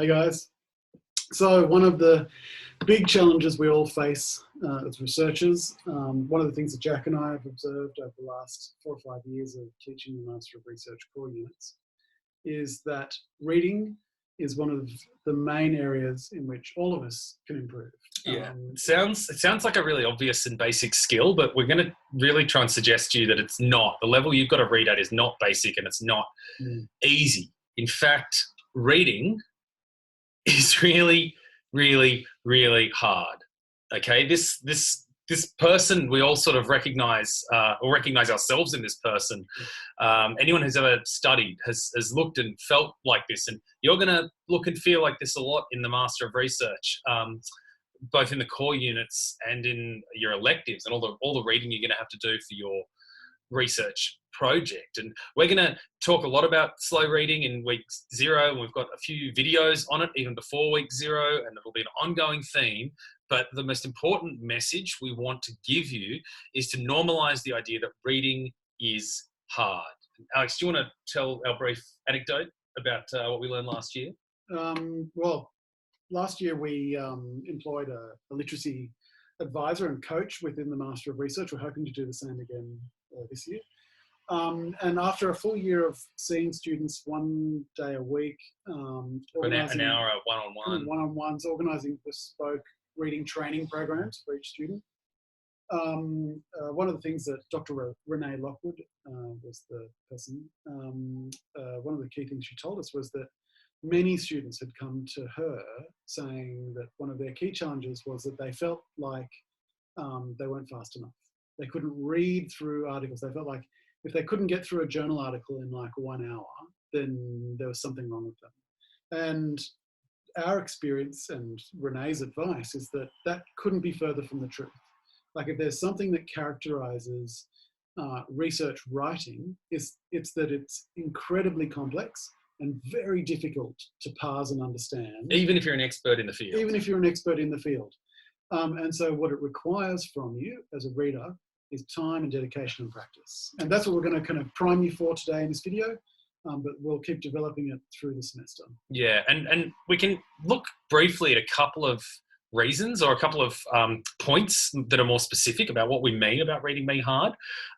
Hey guys. So one of the big challenges we all face as researchers, one of the things that Jack and I have observed over the last 4 or 5 years of teaching the Master of Research core units, is that reading is one of the main areas in which all of us can improve. Yeah, it sounds like a really obvious and basic skill, but we're going to really try and suggest to you that it's not. The level you've got to read at is not basic and it's not easy. In fact, reading is really, really, really hard. Okay, this person, we all sort of recognize ourselves in this person. Anyone who's ever studied has looked and felt like this, and you're going to look and feel like this a lot in the Master of Research, both in the core units and in your electives, and all the reading you're going to have to do for your research project. And we're going to talk a lot about slow reading in week 0, and we've got a few videos on it even before week 0, and it'll be an ongoing theme. But the most important message we want to give you is to normalize the idea that reading is hard. Alex, do you want to tell our brief anecdote about what we learned last year? Well, last year we employed a literacy advisor and coach within the Master of Research. We're hoping to do the same again this year. And after a full year of seeing students 1 day a week, an hour one-on-ones, organising bespoke reading training programs for each student. One of the things that Dr. Renee Lockwood was the person, one of the key things she told us was that many students had come to her saying that one of their key challenges was that they felt like they weren't fast enough. They couldn't read through articles. They felt like if they couldn't get through a journal article in like 1 hour, then there was something wrong with them. And our experience and Renee's advice is that that couldn't be further from the truth. Like if there's something that characterizes research writing, it's that it's incredibly complex and very difficult to parse and understand. Even if you're an expert in the field. Even if you're an expert in the field. And so what it requires from you as a reader is time and dedication and practice. And that's what we're going to kind of prime you for today in this video, but we'll keep developing it through the semester. Yeah, and we can look briefly at a couple of reasons or a couple of points that are more specific about what we mean about reading being hard.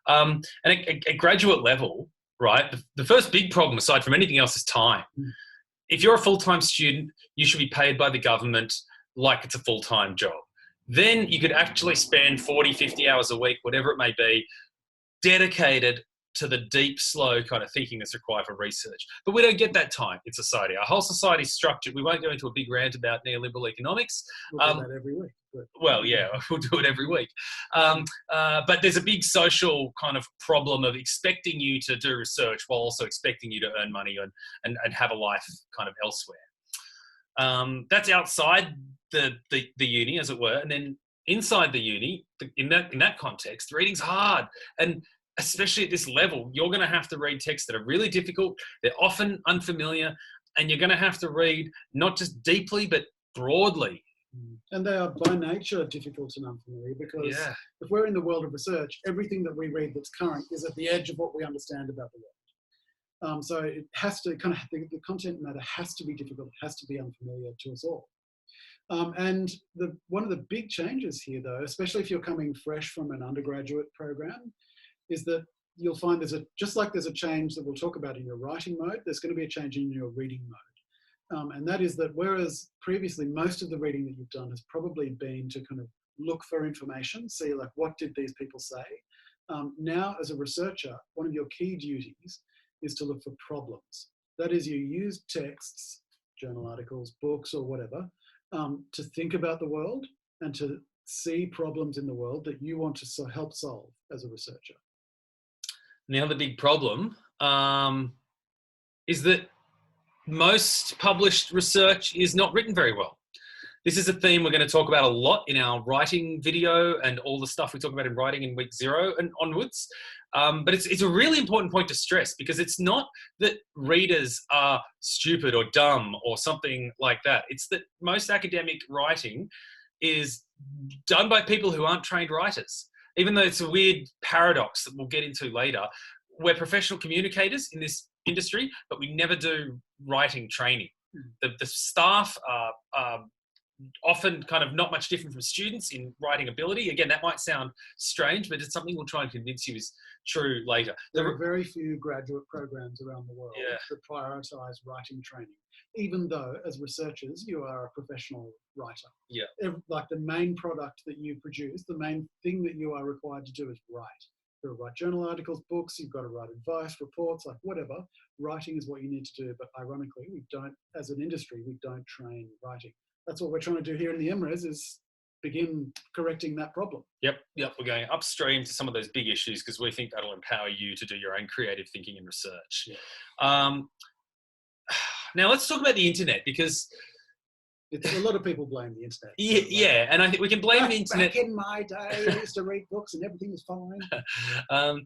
And at graduate level, right, the first big problem, aside from anything else, is time. If you're a full-time student, you should be paid by the government like it's a full-time job. Then you could actually spend 40, 50 hours a week, whatever it may be, dedicated to the deep, slow kind of thinking that's required for research. But we don't get that time in society. Our whole society is structured. We won't go into a big rant about neoliberal economics. We'll do that every week. Well, yeah, we'll do it every week. But there's a big social kind of problem of expecting you to do research while also expecting you to earn money and have a life kind of elsewhere. That's outside the uni, as it were, and then inside the uni, in that context, reading's hard, and especially at this level, you're going to have to read texts that are really difficult. They're often unfamiliar, and you're going to have to read not just deeply but broadly. And they are by nature difficult and unfamiliar because if we're in the world of research, everything that we read that's current is at the edge of what we understand about the world. So it has to kind of, the content matter has to be difficult, it has to be unfamiliar to us all. And one of the big changes here, though, especially if you're coming fresh from an undergraduate program, is that you'll find just like there's a change that we'll talk about in your writing mode, there's going to be a change in your reading mode. And that is that whereas previously most of the reading that you've done has probably been to kind of look for information, see like what did these people say. Now as a researcher, one of your key duties is to look for problems. That is, you use texts, journal articles, books or whatever, to think about the world and to see problems in the world that you want to help solve as a researcher. And the other big problem is that most published research is not written very well. This is a theme we're going to talk about a lot in our writing video and all the stuff we talk about in writing in week 0 and onwards. But it's a really important point to stress, because it's not that readers are stupid or dumb or something like that. It's that most academic writing is done by people who aren't trained writers. Even though it's a weird paradox that we'll get into later, we're professional communicators in this industry, but we never do writing training. The staff are often kind of not much different from students in writing ability. Again, that might sound strange, but it's something we'll try and convince you is true later. There are very few graduate programs around the world that prioritise writing training, even though as researchers you are a professional writer. Yeah. Like the main product that you produce, the main thing that you are required to do is write. You've got to write journal articles, books, you've got to write advice, reports, like whatever. Writing is what you need to do, but ironically, we don't, as an industry, we don't train writing. That's what we're trying to do here in the MRes is begin correcting that problem. Yep. We're going upstream to some of those big issues because we think that'll empower you to do your own creative thinking and research. Yeah. Now let's talk about the internet because a lot of people blame the internet. Yeah, and I think we can blame the internet. Back in my day, I used to read books and everything was fine.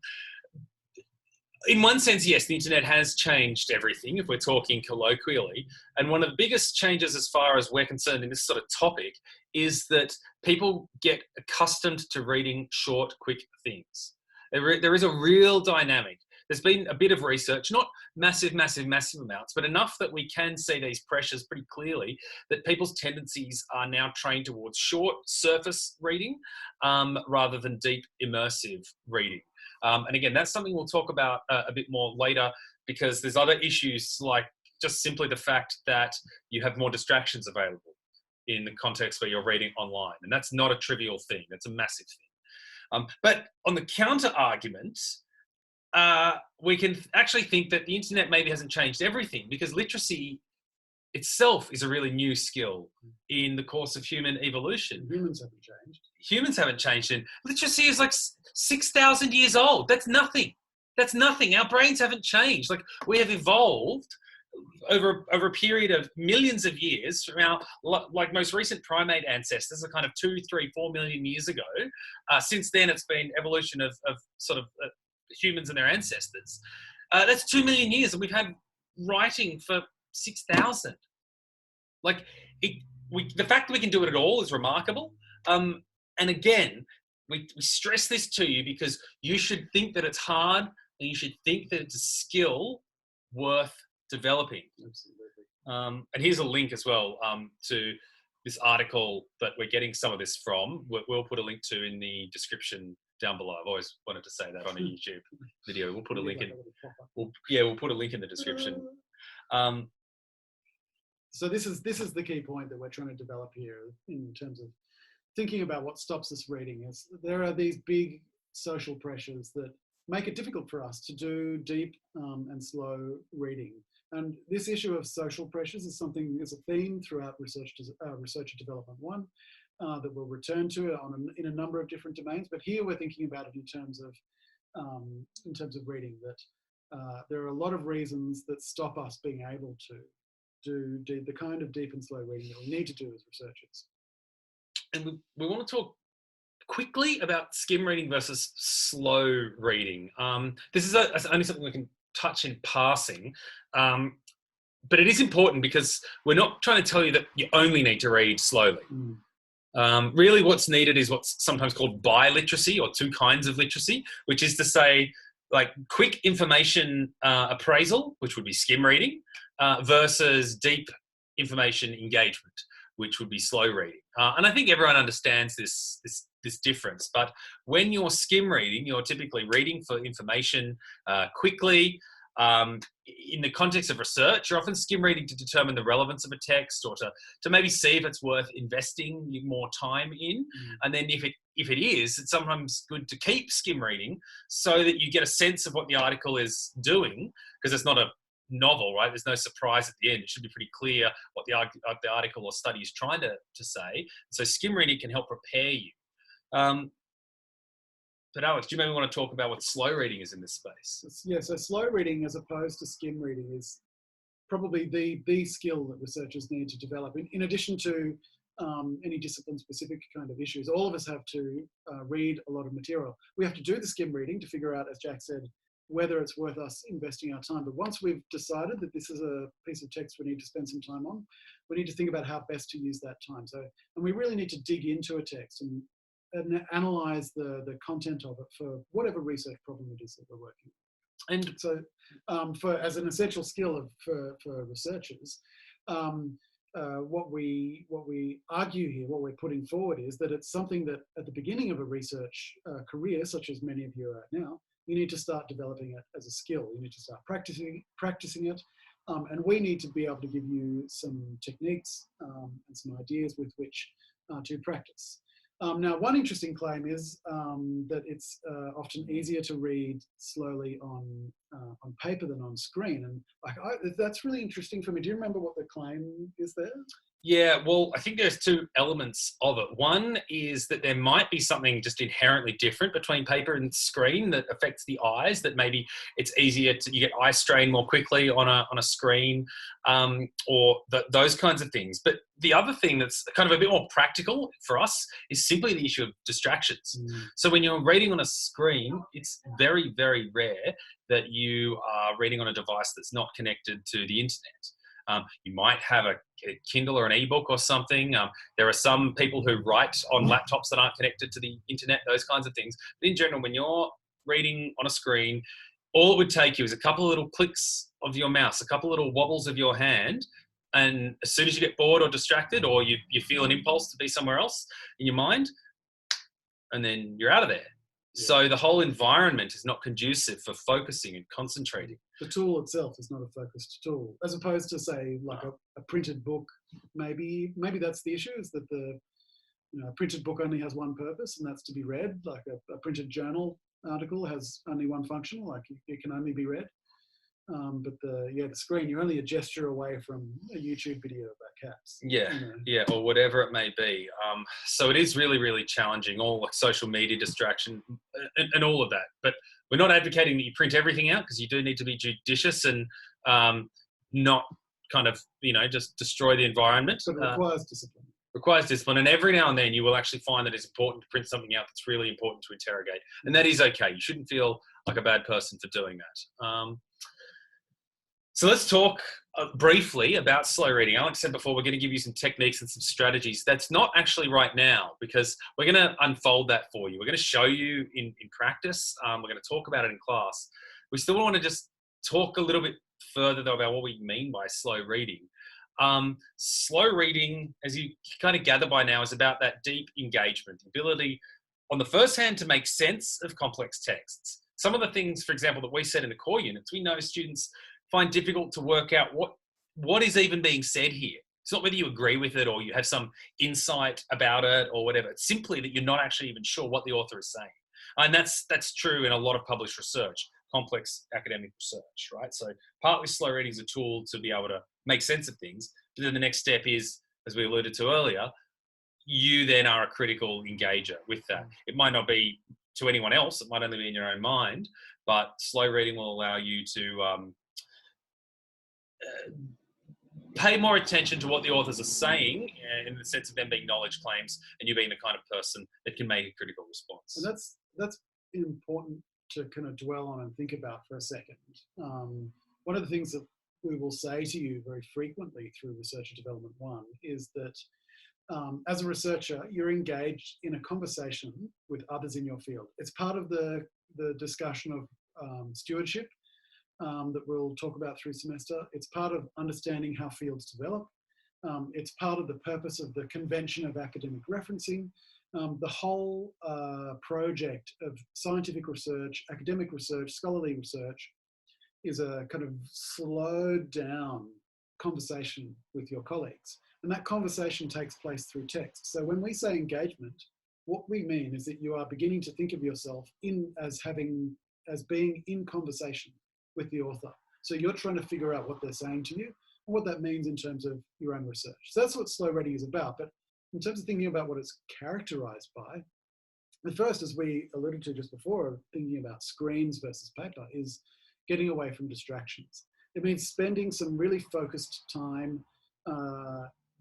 In one sense, yes, the internet has changed everything, if we're talking colloquially. And one of the biggest changes as far as we're concerned in this sort of topic is that people get accustomed to reading short, quick things. There is a real dynamic. There's been a bit of research, not massive amounts, but enough that we can see these pressures pretty clearly, that people's tendencies are now trained towards short surface reading rather than deep immersive reading. And again, that's something we'll talk about a bit more later because there's other issues like just simply the fact that you have more distractions available in the context where you're reading online. And that's not a trivial thing. That's a massive thing. But on the counter argument, we can actually think that the internet maybe hasn't changed everything because literacy itself is a really new skill in the course of human evolution. Humans haven't changed. And literacy is like 6,000 years old. That's nothing. Our brains haven't changed. Like we have evolved over a period of millions of years from our like most recent primate ancestors are kind of 2, 3, 4 million years ago. Since then, it's been evolution of sort of humans and their ancestors. That's 2 million years, and we've had writing for 6,000. Like the fact that we can do it at all is remarkable. And again, we stress this to you because you should think that it's hard, and you should think that it's a skill worth developing. Absolutely. And here's a link as well to this article that we're getting some of this from. We'll put a link to in the description down below. I've always wanted to say that on a YouTube video. We'll put a link in. We'll put a link in the description. So this is the key point that we're trying to develop here in terms of thinking about what stops us reading. Is there are these big social pressures that make it difficult for us to do deep and slow reading. And this issue of social pressures is a theme throughout Researcher Development 1 that we'll return to in a number of different domains. But here we're thinking about it in terms of reading, that there are a lot of reasons that stop us being able to do the kind of deep and slow reading that we need to do as researchers. And we want to talk quickly about skim reading versus slow reading. This is only something we can touch in passing, but it is important because we're not trying to tell you that you only need to read slowly. Really what's needed is what's sometimes called biliteracy, or two kinds of literacy, which is to say like quick information appraisal, which would be skim reading, versus deep information engagement, which would be slow reading. And I think everyone understands this difference. But when you're skim reading, you're typically reading for information quickly. In the context of research, you're often skim reading to determine the relevance of a text, or to maybe see if it's worth investing more time in. And then if it is, it's sometimes good to keep skim reading so that you get a sense of what the article is doing, because it's not a novel, right? There's no surprise at the end. It should be pretty clear what the article or study is trying to say. So skim reading can help prepare you. But Alex, do you maybe want to talk about what slow reading is in this space? Yeah, so slow reading as opposed to skim reading is probably the skill that researchers need to develop. In addition to any discipline-specific kind of issues, all of us have to read a lot of material. We have to do the skim reading to figure out, as Jack said, whether it's worth us investing our time. But once we've decided that this is a piece of text we need to spend some time on, we need to think about how best to use that time. And we really need to dig into a text and analyze the content of it for whatever research problem it is that we're working on. And so as an essential skill for researchers, what we argue here, what we're putting forward, is that it's something that at the beginning of a research career, such as many of you are at now, you need to start developing it as a skill. You need to start practicing it, and we need to be able to give you some techniques and some ideas with which to practice. Now, one interesting claim is that it's often easier to read slowly on paper than on screen, and that's really interesting for me. Do you remember what the claim is there? Yeah, well, I think there's two elements of it. One is that there might be something just inherently different between paper and screen that affects the eyes, that maybe it's easier you get eye strain more quickly on a screen, or those kinds of things. But the other thing that's kind of a bit more practical for us is simply the issue of distractions. So when you're reading on a screen, it's very, very rare that you are reading on a device that's not connected to the internet. You might have a Kindle or an ebook or something. There are some people who write on laptops that aren't connected to the internet, those kinds of things. But in general, when you're reading on a screen, all it would take you is a couple of little clicks of your mouse, a couple of little wobbles of your hand. And as soon as you get bored or distracted, or you feel an impulse to be somewhere else in your mind, and then you're out of there. So the whole environment is not conducive for focusing and concentrating. The tool itself is not a focused tool, as opposed to, say, like a printed book. Maybe that's the issue, is that a printed book only has one purpose, and that's to be read. Like a printed journal article has only one function, like it can only be read. But the screen, you're only a gesture away from a YouTube video about cats. Yeah, or whatever it may be. So it is really, really challenging, all like social media distraction and all of that. But we're not advocating that you print everything out, because you do need to be judicious and not kind of, just destroy the environment. But it requires discipline. Requires discipline, and every now and then you will actually find that it's important to print something out that's really important to interrogate, and that is okay. You shouldn't feel like a bad person for doing that. So let's talk briefly about slow reading. Like I said before, we're going to give you some techniques and some strategies. That's not actually right now, because we're going to unfold that for you. We're going to show you in practice. We're going to talk about it in class. We still want to just talk a little bit further, though, about what we mean by slow reading. Slow reading, as you kind of gather by now, is about that deep engagement, ability on the first hand to make sense of complex texts. Some of the things, for example, that we said in the core units, we know students find difficult to work out what is even being said here. It's not whether you agree with it or you have some insight about it or whatever. It's simply that you're not actually even sure what the author is saying. And that's true in a lot of published research, complex academic research, right? So partly slow reading is a tool to be able to make sense of things. But then the next step is, as we alluded to earlier, you then are a critical engager with that. It might not be to anyone else. It might only be in your own mind, but slow reading will allow you to pay more attention to what the authors are saying, in the sense of them being knowledge claims and you being the kind of person that can make a critical response. And that's important to kind of dwell on and think about for a second. One of the things that we will say to you very frequently through Researcher Development 1 is that as a researcher, you're engaged in a conversation with others in your field. It's part of the discussion of stewardship that we'll talk about through semester. It's part of understanding how fields develop. It's part of the purpose of the convention of academic referencing. The whole project of scientific research, academic research, scholarly research is a kind of slowed down conversation with your colleagues. And that conversation takes place through text. So when we say engagement, what we mean is that you are beginning to think of yourself as being in conversation with the author. So you're trying to figure out what they're saying to you and what that means in terms of your own research. So that's what slow reading is about. But in terms of thinking about what it's characterized by, the first, as we alluded to just before, thinking about screens versus paper, is getting away from distractions. It means spending some really focused time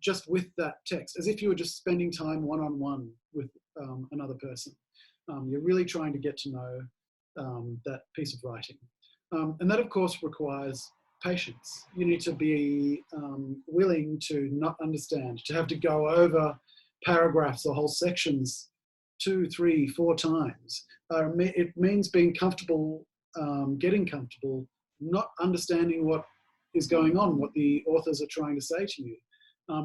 just with that text, as if you were just spending time one-on-one with another person. You're really trying to get to know that piece of writing. And that, of course, requires patience. You need to be willing to not understand, to have to go over paragraphs or whole sections 2, 3, 4 times. It means being comfortable, getting comfortable, not understanding what is going on, what the authors are trying to say to you,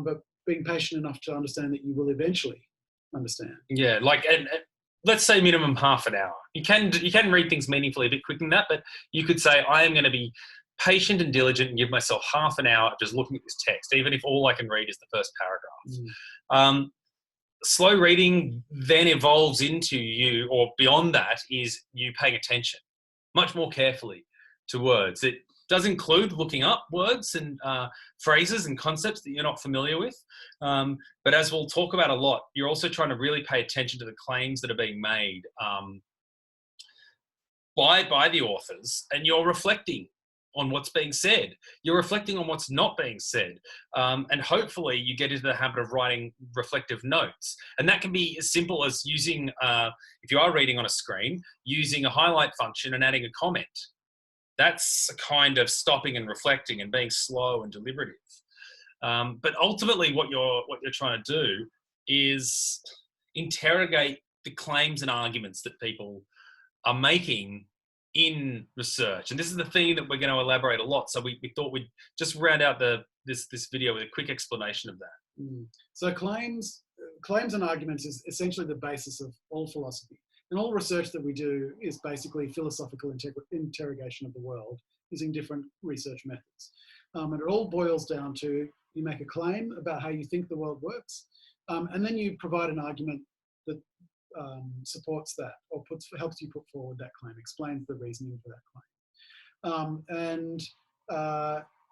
but being patient enough to understand that you will eventually understand. Yeah, like, and let's say minimum half an hour. You can read things meaningfully a bit quicker than that, but you could say, I am going to be patient and diligent and give myself half an hour just looking at this text, even if all I can read is the first paragraph. Slow reading then evolves into you, or beyond that, is you paying attention much more carefully to words. It does include looking up words and phrases and concepts that you're not familiar with. But as we'll talk about a lot, you're also trying to really pay attention to the claims that are being made by the authors, and you're reflecting on what's being said. You're reflecting on what's not being said. And hopefully you get into the habit of writing reflective notes. And that can be as simple as using, if you are reading on a screen, using a highlight function and adding a comment. That's a kind of stopping and reflecting and being slow and deliberative. But ultimately what you're trying to do is interrogate the claims and arguments that people are making in research. And this is the thing that we're going to elaborate a lot. So we thought we'd just round out this video with a quick explanation of that. So claims and arguments is essentially the basis of all philosophy. And all research that we do is basically philosophical interrogation of the world using different research methods. And it all boils down to, you make a claim about how you think the world works, and then you provide an argument that supports that, or helps you put forward that claim, explains the reasoning for that claim.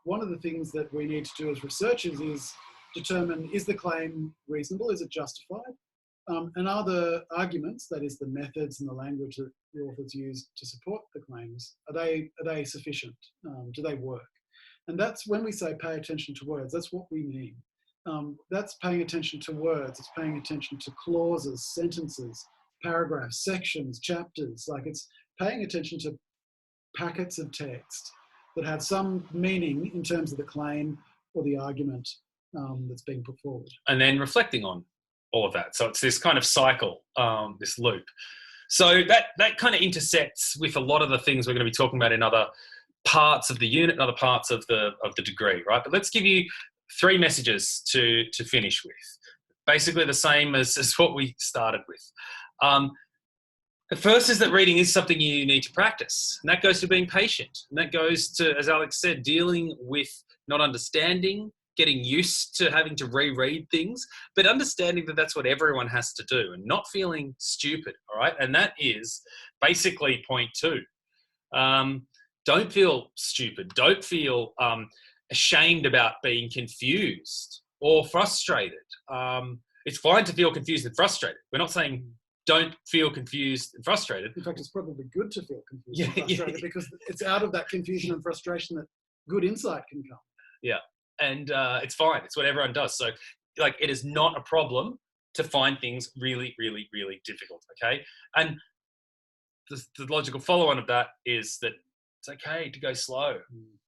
One of the things that we need to do as researchers is determine, is the claim reasonable, is it justified? And are the arguments, that is the methods and the language that the authors use to support the claims, are they sufficient? Do they work? And that's when we say pay attention to words, that's what we mean. That's paying attention to words, it's paying attention to clauses, sentences, paragraphs, sections, chapters. Like, it's paying attention to packets of text that have some meaning in terms of the claim or the argument that's being put forward. And then reflecting on all of that. So it's this kind of cycle, this loop. So that kind of intersects with a lot of the things we're going to be talking about in other parts of the unit and other parts of the degree, right? But let's give you 3 messages to finish with. Basically the same as what we started with. The first is that reading is something you need to practice. And that goes to being patient. And that goes to, as Alex said, dealing with not understanding, getting used to having to reread things, but understanding that that's what everyone has to do and not feeling stupid, all right? And that is basically point 2. Don't feel stupid. Don't feel ashamed about being confused or frustrated. It's fine to feel confused and frustrated. We're not saying don't feel confused and frustrated. In fact, it's probably good to feel confused and frustrated because it's out of that confusion and frustration that good insight can come. Yeah. And it's fine. It's what everyone does. So, like, it is not a problem to find things really, really, really difficult, okay? And the logical follow-on of that is that it's okay to go slow.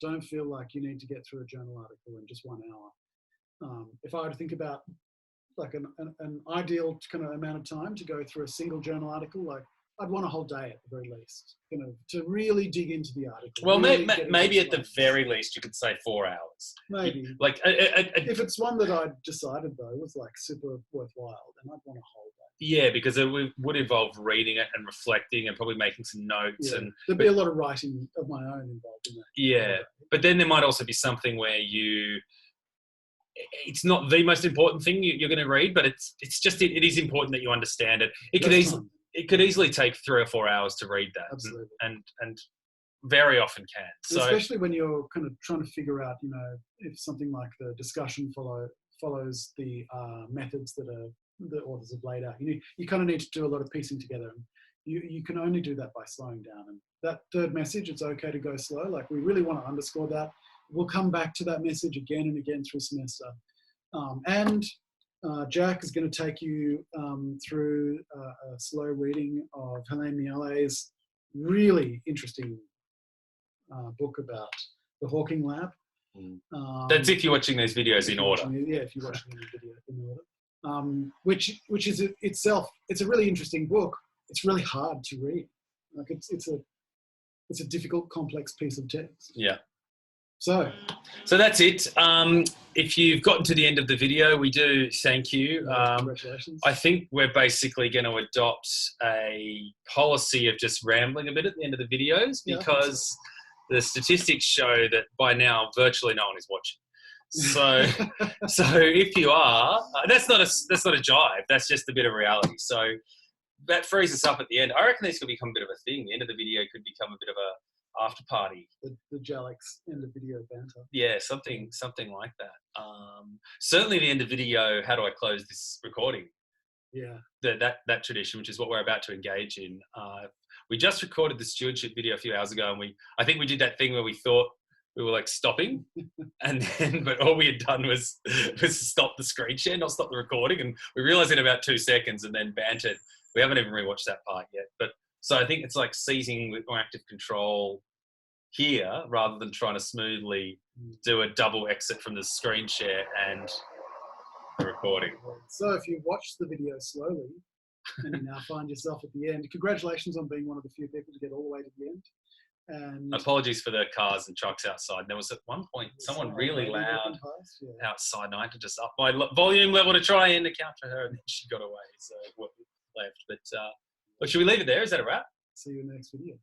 Don't feel like you need to get through a journal article in just 1 hour. If I were to think about like an ideal kind of amount of time to go through a single journal article, like, I'd want a whole day at the very least, to really dig into the article. Well, maybe at the very least you could say 4 hours. Maybe. Like, if it's one that I decided though was like super worthwhile, then I'd want a whole day. Yeah, because it would involve reading it and reflecting and probably making some notes. Yeah. And there'd be a lot of writing of my own involved in that. Yeah, but then there might also be something where it's not the most important thing you're going to read, but it's just it is important that you understand it. It could easily take 3 or 4 hours to read that. Absolutely. And very often can. So, especially when you're kind of trying to figure out, if something like the discussion follows the methods that the authors have laid out. You kind of need to do a lot of piecing together. And you can only do that by slowing down. And that 3rd message, it's okay to go slow. Like, we really want to underscore that. We'll come back to that message again and again through semester. Jack is going to take you through a slow reading of Helene Miale's really interesting book about the Hawking Lab. That's if you're watching these videos in order. If you're watching the video in order. Which is itself, it's a really interesting book. It's really hard to read. Like, it's a difficult, complex piece of text. Yeah. So that's it. If you've gotten to the end of the video, we do thank you. Congratulations. I think we're basically going to adopt a policy of just rambling a bit at the end of the videos because the statistics show that by now virtually no one is watching. So if you are, that's not a jibe. That's just a bit of reality. So that frees us up at the end. I reckon this could become a bit of a thing. The end of the video could become a bit of a after party. The Jalex end of video banter. Yeah, something like that. Certainly the end of video, how do I close this recording? Yeah. That tradition, which is what we're about to engage in. We just recorded the stewardship video a few hours ago, and I think we did that thing where we thought we were like stopping, but all we had done was stop the screen share, not stop the recording, and we realized in about 2 seconds and then bantered. We haven't even rewatched that part yet, but so I think it's like seizing with more active control here rather than trying to smoothly do a double exit from the screen share and the recording. So if you watch the video slowly and you now find yourself at the end, congratulations on being one of the few people to get all the way to the end. And apologies for the cars and trucks outside. There was at one point someone really loud outside, and I had to just up my volume level to try and account for her, and then she got away. So what left, but should we leave it there? Is that a wrap? See you in the next video.